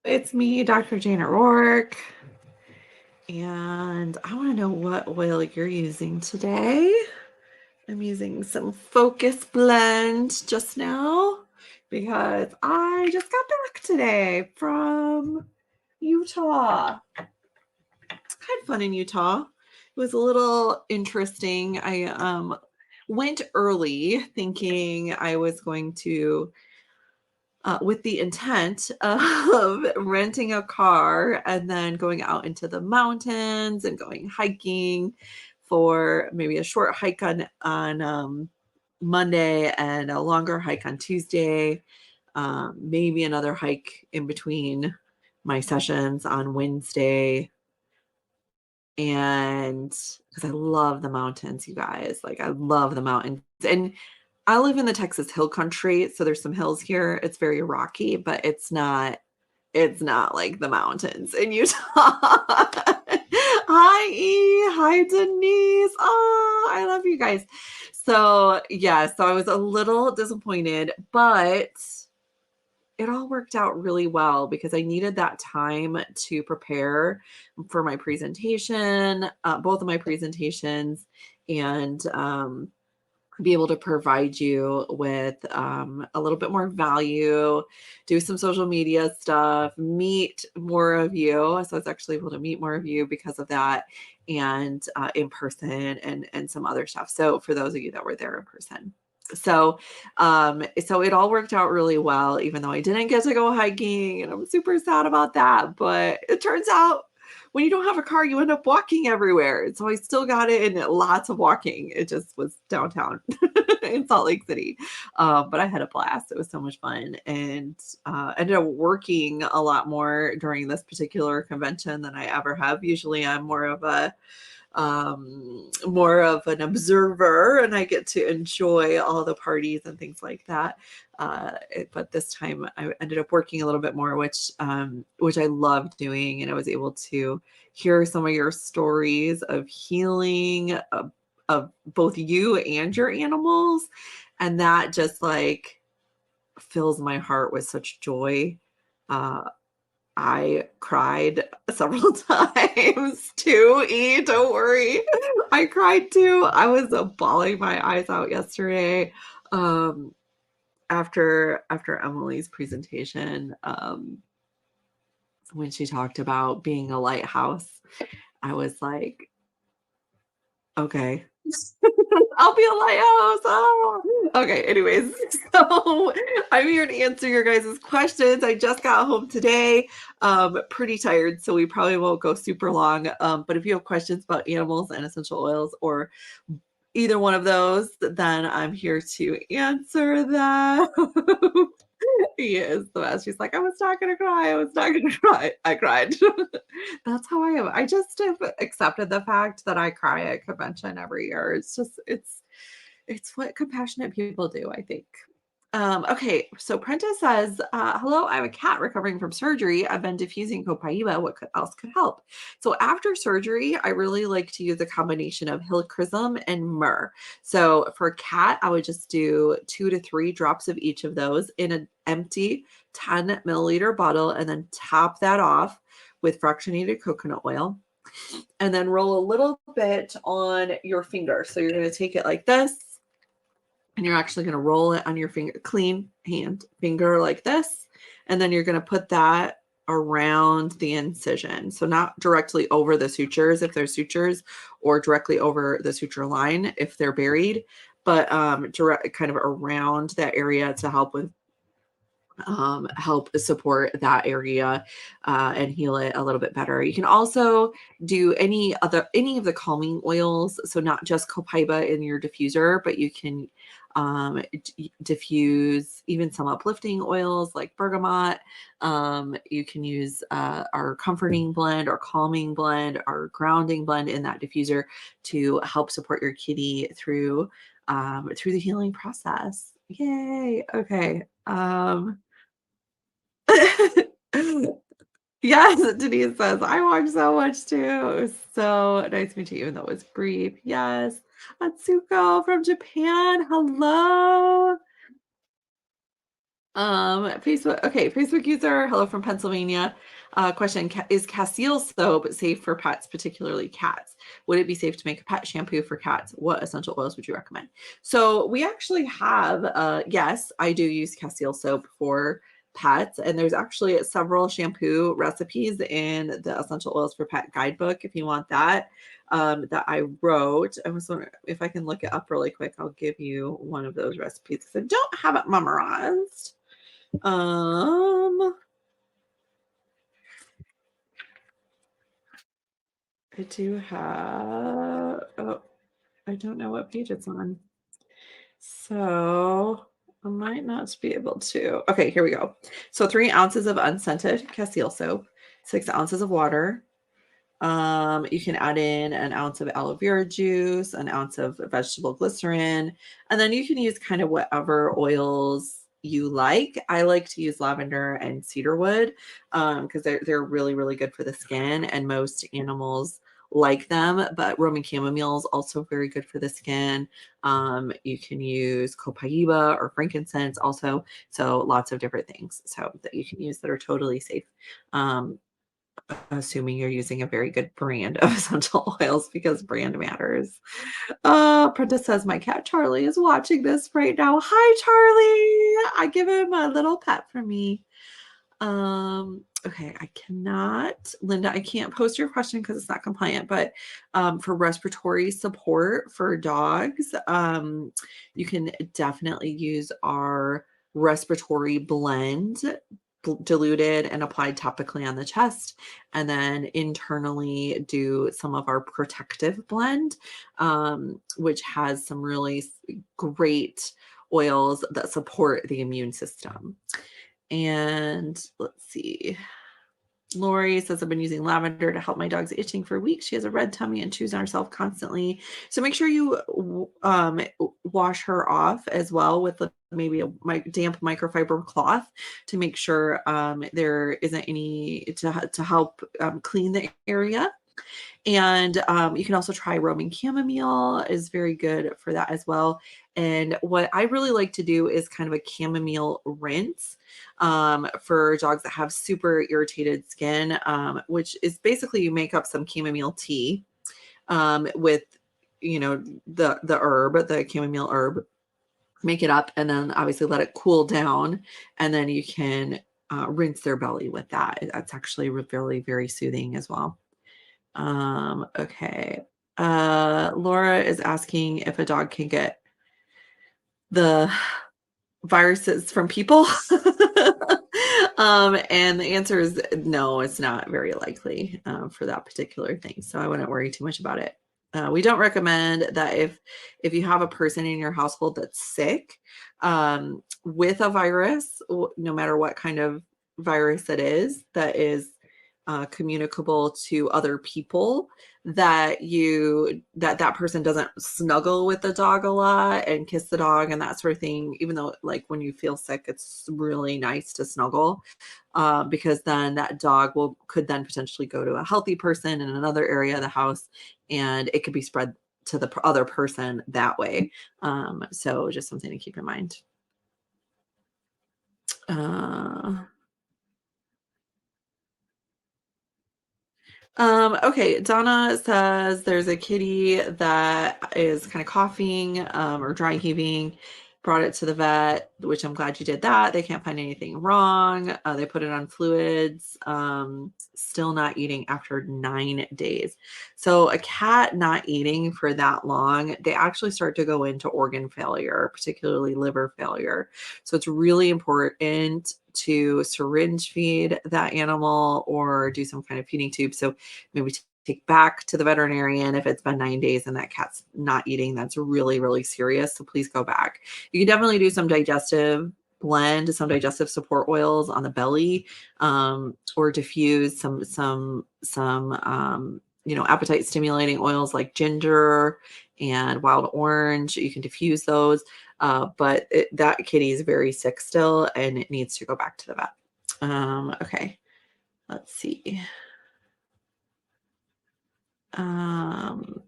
It's me, Dr. Janet Roark, and I want to know what oil you're using today. I'm using some Focus Blend just now because I just got back today from Utah. I had fun in Utah. It was a little interesting. I went early thinking I was going to with the intent of renting a car and then going out into the mountains and going hiking for maybe a short hike on Monday and a longer hike on Tuesday, maybe another hike in between my sessions on Wednesday. And because I love the mountains, you guys, like I love the mountains. And I live in the Texas Hill Country, so there's some hills here. It's very rocky, but it's not like the mountains in Utah. Hi E, hi Denise. Oh, I love you guys. So yeah, so I was a little disappointed, but it all worked out really well because I needed that time to prepare for my presentation, both of my presentations, and be able to provide you with a little bit more value, do some social media stuff, meet more of you. So I was actually able to meet more of you because of that, and in person and some other stuff. So for those of you that were there in person. So it all worked out really well, even though I didn't get to go hiking, and I'm super sad about that. But it turns out when you don't have a car, you end up walking everywhere. So I still got it in lots of walking. It just was downtown in Salt Lake City. But I had a blast. It was so much fun, and ended up working a lot more during this particular convention than I ever have. Usually I'm more of an observer, and I get to enjoy all the parties and things like that. But this time I ended up working a little bit more, which I loved doing, and I was able to hear some of your stories of healing of both you and your animals, and that just like fills my heart with such joy. Uh, I cried several times too. E, don't worry. I cried too. I was bawling my eyes out yesterday um, after Emily's presentation when she talked about being a lighthouse. I was like, okay. I'll be a lighthouse. Oh. Okay, anyways, so I'm here to answer your guys' questions. I just got home today, pretty tired, so we probably won't go super long. But if you have questions about animals and essential oils or either one of those, then I'm here to answer them. He is the best. She's like, I was not gonna cry. I was not gonna cry. I cried. That's how I am. I just have accepted the fact that I cry at convention every year. It's what compassionate people do, I think. Okay, so Prentice says, hello, I'm a cat recovering from surgery. I've been diffusing copaiba. Else could help? So after surgery, I really like to use a combination of helichrysum and myrrh. So for a cat, I would just do 2 to 3 drops of each of those in an empty 10 milliliter bottle, and then top that off with fractionated coconut oil. And then roll a little bit on your finger. So you're going to take it like this, and you're actually going to roll it on your finger, clean hand finger like this. And then you're going to put that around the incision. So not directly over the sutures if there's sutures, or directly over the suture line if they're buried, but direct kind of around that area to help support that area and heal it a little bit better. You can also do any of the calming oils, so not just copaiba in your diffuser, but you can diffuse even some uplifting oils like bergamot. You can use our comforting blend or calming blend or grounding blend in that diffuser to help support your kitty through the healing process. Yay. Okay. Yes, Denise says, I watch so much too. It was so nice to meet you, even though it was brief. Yes. Atsuko from Japan. Hello. Facebook. Okay, Facebook user. Hello from Pennsylvania. Question: Is Castile soap safe for pets, particularly cats? Would it be safe to make a pet shampoo for cats? What essential oils would you recommend? So we actually have. Yes, I do use Castile soap for pets, and there's actually several shampoo recipes in the essential oils for pet guidebook. If you want that. That I wrote. I was wondering if I can look it up really quick. I'll give you one of those recipes because I don't have it memorized. Um, I do have, oh, I don't know what page it's on. So I might not be able to. Okay, here we go. So 3 ounces of unscented Castile soap, 6 ounces of water. You can add in an ounce of aloe vera juice, an ounce of vegetable glycerin, and then you can use kind of whatever oils you like. I like to use lavender and cedarwood because they're really really good for the skin, and most animals like them. But Roman chamomile is also very good for the skin. You can use copaiba or frankincense also. So lots of different things so that you can use that are totally safe. Um, assuming you're using a very good brand of essential oils because brand matters. Prentice says my cat Charlie is watching this right now. Hi Charlie. I give him a little pet for me. Okay, I cannot, Linda, I can't post your question because it's not compliant, but for respiratory support for dogs, you can definitely use our respiratory blend diluted and applied topically on the chest, and then internally do some of our protective blend, which has some really great oils that support the immune system. And let's see. Lori says, I've been using lavender to help my dog's itching for weeks. She has a red tummy and chews on herself constantly. So make sure you wash her off as well with maybe a damp microfiber cloth to make sure there isn't any to help clean the area. And you can also try Roman chamomile is very good for that as well. And what I really like to do is kind of a chamomile rinse for dogs that have super irritated skin, which is basically you make up some chamomile tea with, the herb, the chamomile herb, make it up, and then obviously let it cool down, and then you can rinse their belly with that. That's actually really very soothing as well. Okay. Laura is asking if a dog can get the viruses from people. And the answer is no, it's not very likely for that particular thing. So I wouldn't worry too much about it. We don't recommend that if you have a person in your household that's sick with a virus, no matter what kind of virus it is, that is communicable to other people, that person doesn't snuggle with the dog a lot and kiss the dog and that sort of thing, even though like when you feel sick it's really nice to snuggle, because then that dog could then potentially go to a healthy person in another area of the house and it could be spread to the other person that way. So just something to keep in mind. uh Okay, Donna says there's a kitty that is kind of coughing or dry heaving. Brought it to the vet, which I'm glad you did that. They can't find anything wrong. They put it on fluids. Still not eating after 9 days. So a cat not eating for that long, they actually start to go into organ failure, particularly liver failure. So it's really important to syringe feed that animal or do some kind of feeding tube. So maybe take back to the veterinarian if it's been 9 days and that cat's not eating. That's really, really serious. So please go back. You can definitely do some digestive blend, some digestive support oils on the belly, or diffuse some appetite stimulating oils like ginger and wild orange. You can diffuse those. But that kitty is very sick still and it needs to go back to the vet. Okay, let's see. Um,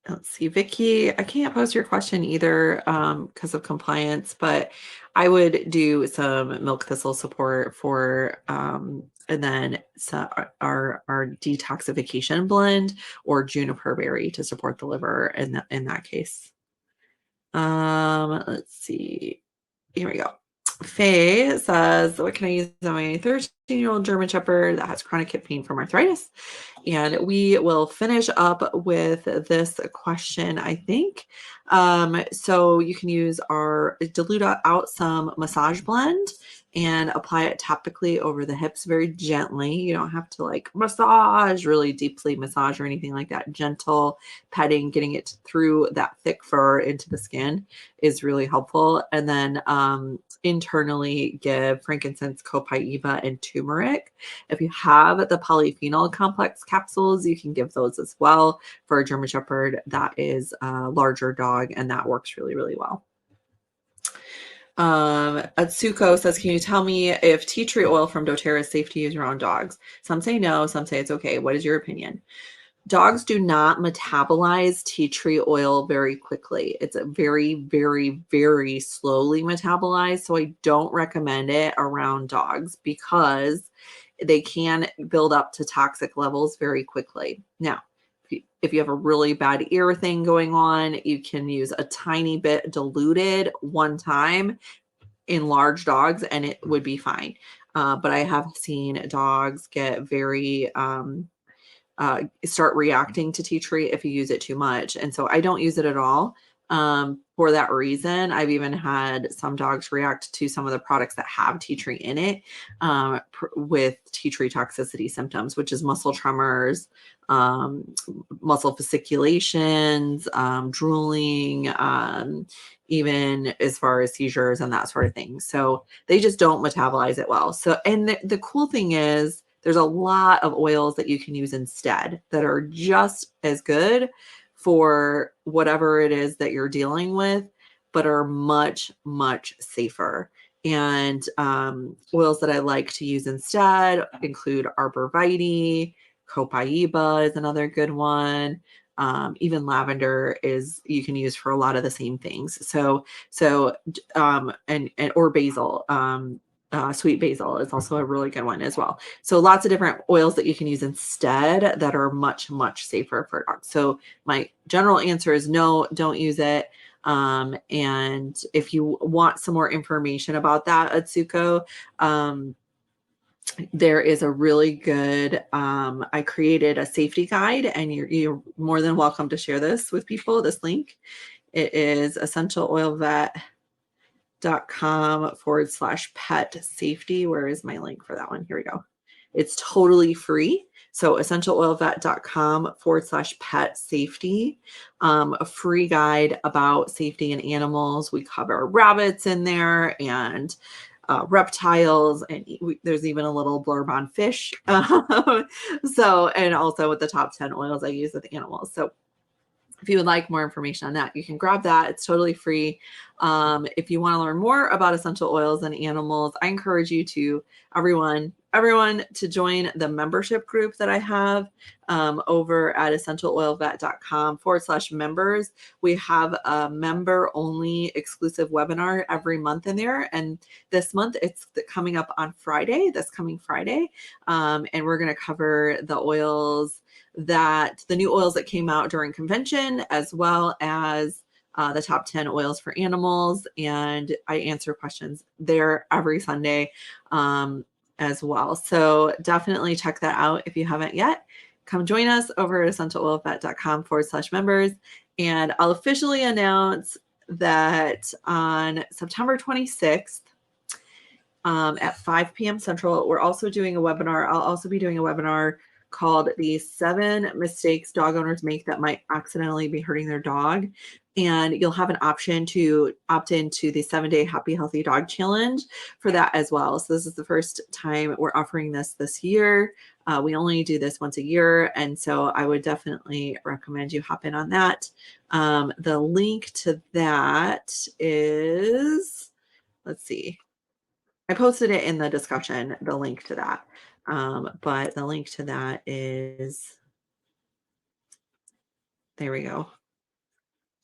Let's see, Vicky, I can't post your question either because of compliance, but I would do some milk thistle support for and then our detoxification blend or juniper berry to support the liver in that case. Let's see. Here we go. Faye says, what can I use on my 13-year-old German Shepherd that has chronic hip pain from arthritis? And we will finish up with this question, I think. So you can use our dilute out some massage blend and apply it topically over the hips very gently. You don't have to like massage, really deeply massage or anything like that. Gentle petting, getting it through that thick fur into the skin is really helpful. And then internally give frankincense, copaiba, and turmeric. If you have the polyphenol complex capsules, you can give those as well for a German Shepherd that is a larger dog, and that works really, really well. Atsuko says, can you tell me if tea tree oil from doTerra is safe to use around dogs? Some say no, some say it's okay. What is your opinion? Dogs do not metabolize tea tree oil very quickly. It's a very, very, very slowly metabolized. So I don't recommend it around dogs because they can build up to toxic levels very quickly. Now, if you have a really bad ear thing going on, you can use a tiny bit diluted one time in large dogs and it would be fine. But I have seen dogs get very start reacting to tea tree if you use it too much. And so I don't use it at all for that reason. I've even had some dogs react to some of the products that have tea tree in it with tea tree toxicity symptoms, which is muscle tremors, muscle fasciculations, drooling, even as far as seizures and that sort of thing. So they just don't metabolize it well. So, and the cool thing is, there's a lot of oils that you can use instead that are just as good for whatever it is that you're dealing with, but are much, much safer. And oils that I like to use instead include arborvitae, copaiba is another good one. Even lavender is you can use for a lot of the same things. And or basil. Sweet basil is also a really good one as well. So lots of different oils that you can use instead that are much, much safer for dogs. So my general answer is no, don't use it. And if you want some more information about that, Atsuko, there is a really good, I created a safety guide and you're more than welcome to share this with people, this link. It is essentialoilvet.com/pet safety. Where is my link for that one? Here we go. It's totally free. So essentialoilvet.com/pet safety, a free guide about safety in animals. We cover rabbits in there and reptiles, and there's even a little blurb on fish. So, and also with the top 10 oils I use with animals. So if you would like more information on that, you can grab that. It's totally free. If you want to learn more about essential oils and animals, I encourage you to everyone to join the membership group that I have over at essentialoilvet.com/members. We have a member only exclusive webinar every month in there. And this month it's coming up on Friday, this coming Friday. And we're going to cover the oils the new oils that came out during convention, as well as the top 10 oils for animals. And I answer questions there every Sunday as well. So definitely check that out if you haven't yet. Come join us over at essentialoilvet.com/members. And I'll officially announce that on September 26th, at 5 p.m. Central, we're also doing a webinar. I'll also be doing a webinar called the 7 mistakes dog owners make that might accidentally be hurting their dog. And you'll have an option to opt into the 7-day Happy Healthy Dog Challenge for that as well. So this is the first time we're offering this year. We only do this once a year. And so I would definitely recommend you hop in on that. The link to that is, let's see. I posted it in the discussion, the link to that. But the link to that is, there we go.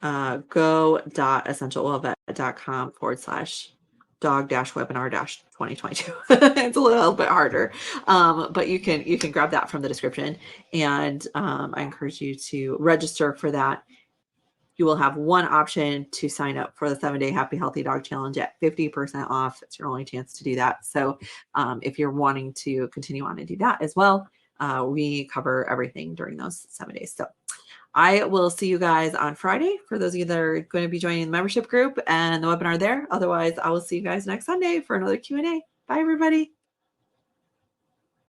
go.essentialoilvet.com/dog-webinar-2022. It's a little bit harder, but you can grab that from the description, and I encourage you to register for that. You will have one option to sign up for the 7-day Happy Healthy Dog Challenge at 50% off. It's your only chance to do that. So if you're wanting to continue on and do that as well, we cover everything during those 7 days. So I will see you guys on Friday for those of you that are going to be joining the membership group and the webinar there. Otherwise, I will see you guys next Sunday for another Q&A. Bye, everybody.